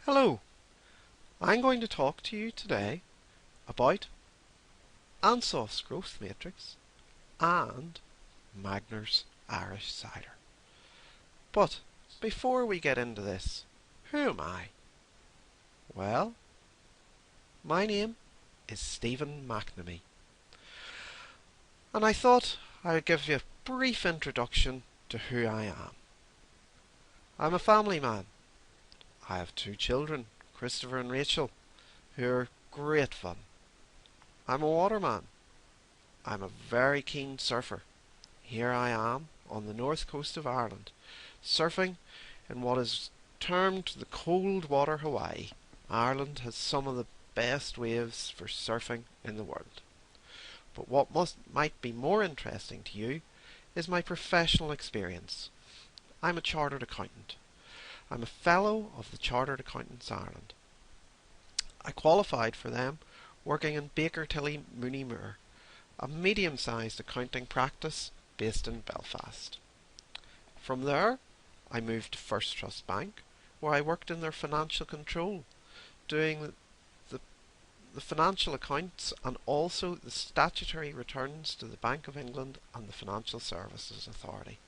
Hello, I'm going to talk to you today about Ansoff's growth matrix and Magner's Irish cider. But before we get into this, who am I? Well, my name is Stephen McNamee, and I thought I would give you a brief introduction to who I am. I'm a family man. I have two children, Christopher and Rachel, who are great fun. I'm a waterman. I'm a very keen surfer. Here I am on the north coast of Ireland, surfing in what is termed the cold water Hawaii. Ireland has some of the best waves for surfing in the world. But what might be more interesting to you is my professional experience. I'm a chartered accountant. I'm a fellow of the Chartered Accountants Ireland. I qualified for them working in Baker Tilly Mooney Moore, a medium-sized accounting practice based in Belfast. From there, I moved to First Trust Bank, where I worked in their financial control, doing the financial accounts and also the statutory returns to the Bank of England and the Financial Services Authority.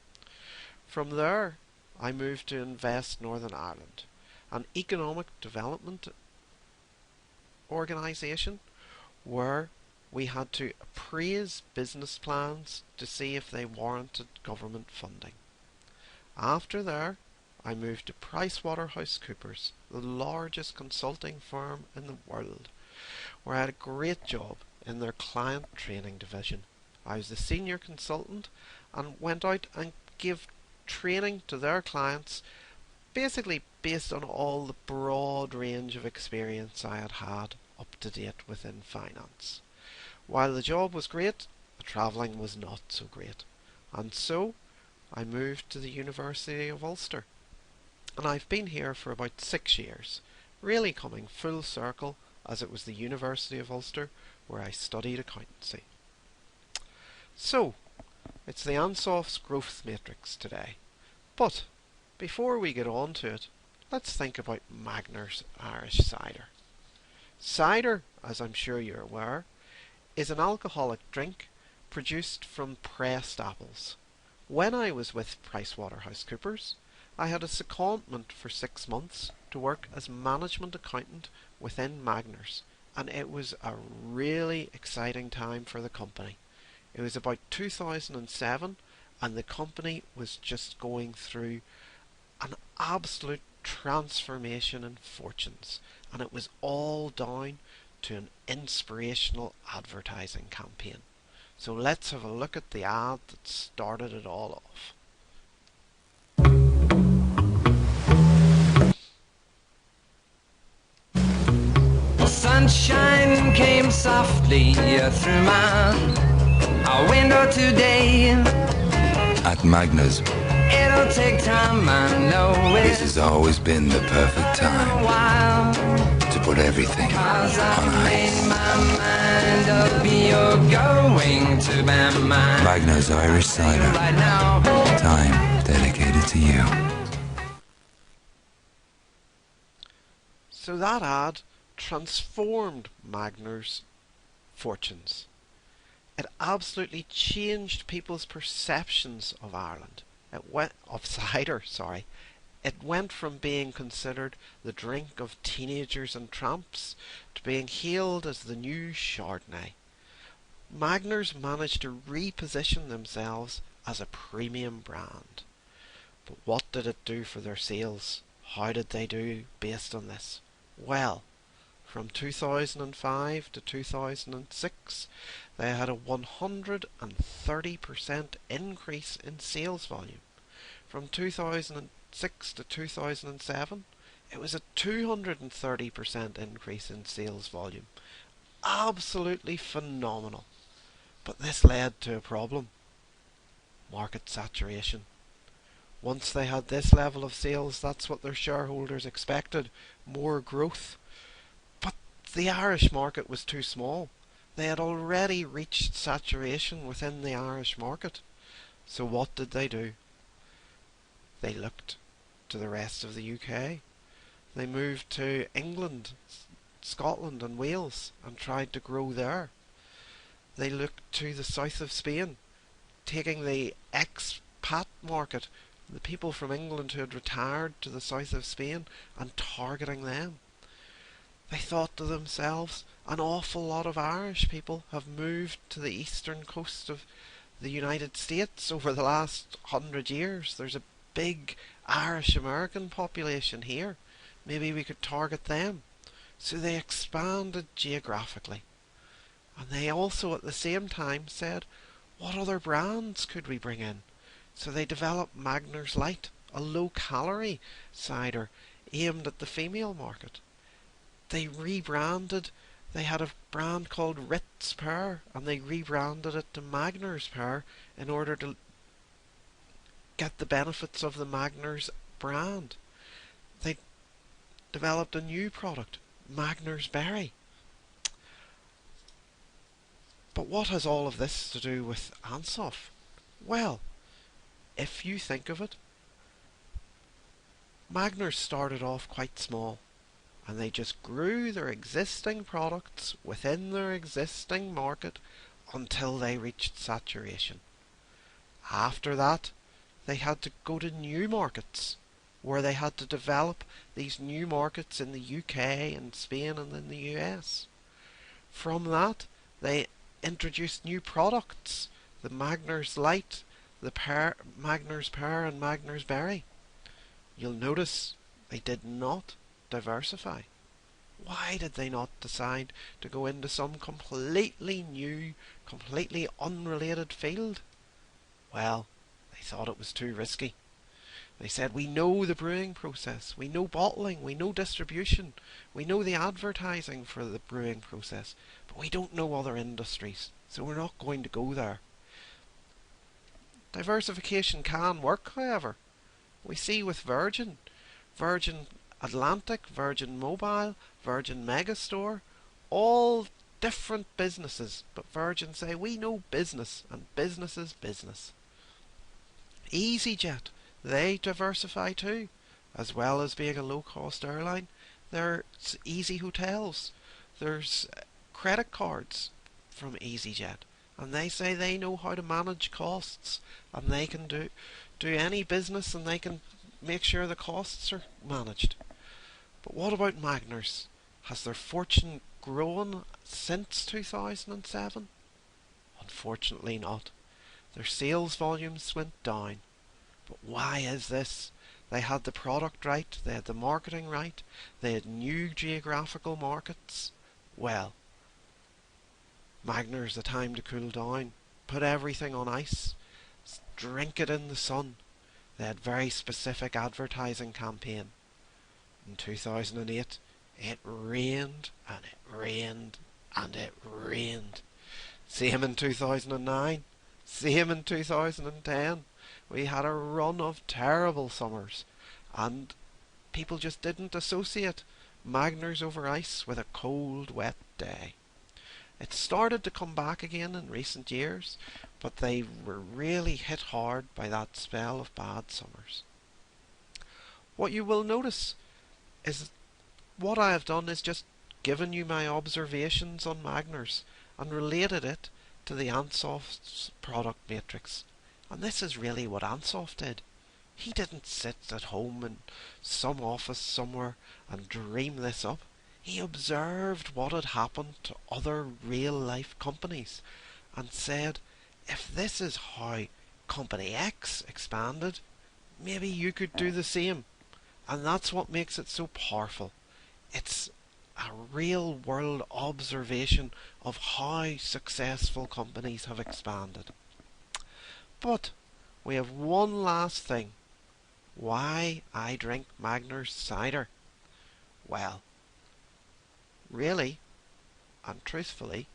From there, I moved to Invest Northern Ireland, an economic development organisation where we had to appraise business plans to see if they warranted government funding. After there, I moved to PricewaterhouseCoopers, the largest consulting firm in the world, where I had a great job in their client training division. I was the senior consultant and went out and gave training to their clients, basically based on all the broad range of experience I had had up to date within finance. While the job was great, the travelling was not so great, and so I moved to the University of Ulster, and I've been here for about 6 years, really coming full circle, as it was the University of Ulster where I studied accountancy. So, it's the Ansoff's growth matrix today. But before we get on to it, let's think about Magner's Irish cider. Cider, as I'm sure you're aware, is an alcoholic drink produced from pressed apples. When I was with PricewaterhouseCoopers, I had a secondment for 6 months to work as management accountant within Magner's, and it was a really exciting time for the company. It was about 2007, and the company was just going through an absolute transformation in fortunes, and it was all down to an inspirational advertising campaign. So let's have a look at the ad that started it all off. Sunshine came softly through my window today. At Magner's, It'll take time, I know it. this has always been the perfect time While, to put everything 'cause on I've made ice. my mind up, you're going to be mine. Magner's Irish cider, Right now, time dedicated to you. So that ad transformed Magner's fortunes. It absolutely changed people's perceptions of Ireland. Of cider, sorry. It went from being considered the drink of teenagers and tramps to being hailed as the new Chardonnay. Magner's managed to reposition themselves as a premium brand. But what did it do for their sales? How did they do based on this? Well, from 2005 to 2006, they had a 130% increase in sales volume. From 2006 to 2007, it was a 230% increase in sales volume. Absolutely phenomenal. But this led to a problem: market saturation. Once they had this level of sales, that's what their shareholders expected: more growth. But the Irish market was too small. They had already reached saturation within the Irish market. So what did they do? They looked to the rest of the UK. They moved to England, Scotland and Wales and tried to grow there. They looked to the south of Spain, taking the expat market, the people from England who had retired to the south of Spain, and targeting them. They thought to themselves, an awful lot of Irish people have moved to the eastern coast of the United States over the last 100 years. There's a big Irish American population here. Maybe we could target them. So they expanded geographically. And they also at the same time said, what other brands could we bring in? So they developed Magners Light, a low-calorie cider aimed at the female market. They rebranded. They had a brand called Ritz Pear, and they rebranded it to Magners Pear in order to get the benefits of the Magners brand. They developed a new product, Magners Berry. But what has all of this to do with Ansoff? Well, if you think of it, Magners started off quite small, and they just grew their existing products within their existing market until they reached saturation. After that, they had to go to new markets, where they had to develop these new markets in the UK and Spain and in the US. From that, they introduced new products, the Magners Light, the Magners Pear and Magners Berry. You'll notice they did not diversify. Why did they not decide to go into some completely new, completely unrelated field? Well, they thought it was too risky. They said, we know the brewing process, we know bottling, we know distribution, we know the advertising for the brewing process, but we don't know other industries, so we're not going to go there. Diversification can work, however. We see with Virgin Atlantic, Virgin Mobile, Virgin Megastore, all different businesses, but Virgin say, we know business, and business is business. EasyJet, they diversify too, as well as being a low-cost airline. There's Easy Hotels, there's credit cards from EasyJet, and they say they know how to manage costs, and they can do any business, and they can make sure the costs are managed. But what about Magners? Has their fortune grown since 2007? Unfortunately not. Their sales volumes went down. But why is this? They had the product right, they had the marketing right, they had new geographical markets. Well, Magners, the time to cool down, put everything on ice, drink it in the sun. They had very specific advertising campaign. In 2008, it rained and it rained and it rained. Same in 2009, same in 2010. We had a run of terrible summers, and people just didn't associate Magners over ice with a cold, wet day. It started to come back again in recent years, but they were really hit hard by that spell of bad summers. What you will notice is what I have done is just given you my observations on Magners and related it to the Ansoff's product matrix. And this is really what Ansoff did. He didn't sit at home in some office somewhere and dream this up. He observed what had happened to other real-life companies and said, if this is how Company X expanded, maybe you could do the same. And that's what makes it so powerful. It's a real-world observation of how successful companies have expanded. But we have one last thing. Why I drink Magners cider? Well, really and truthfully,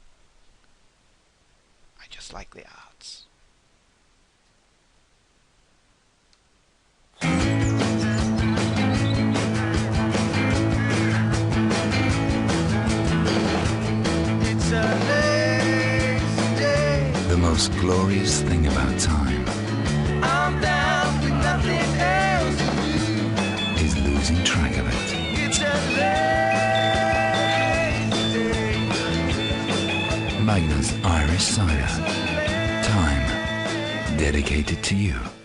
I just like the ads. It's a lazy day. The most glorious thing about time I'm down with nothing else to do. is losing track of it. It's Magners Irish Cider. Time dedicated to you.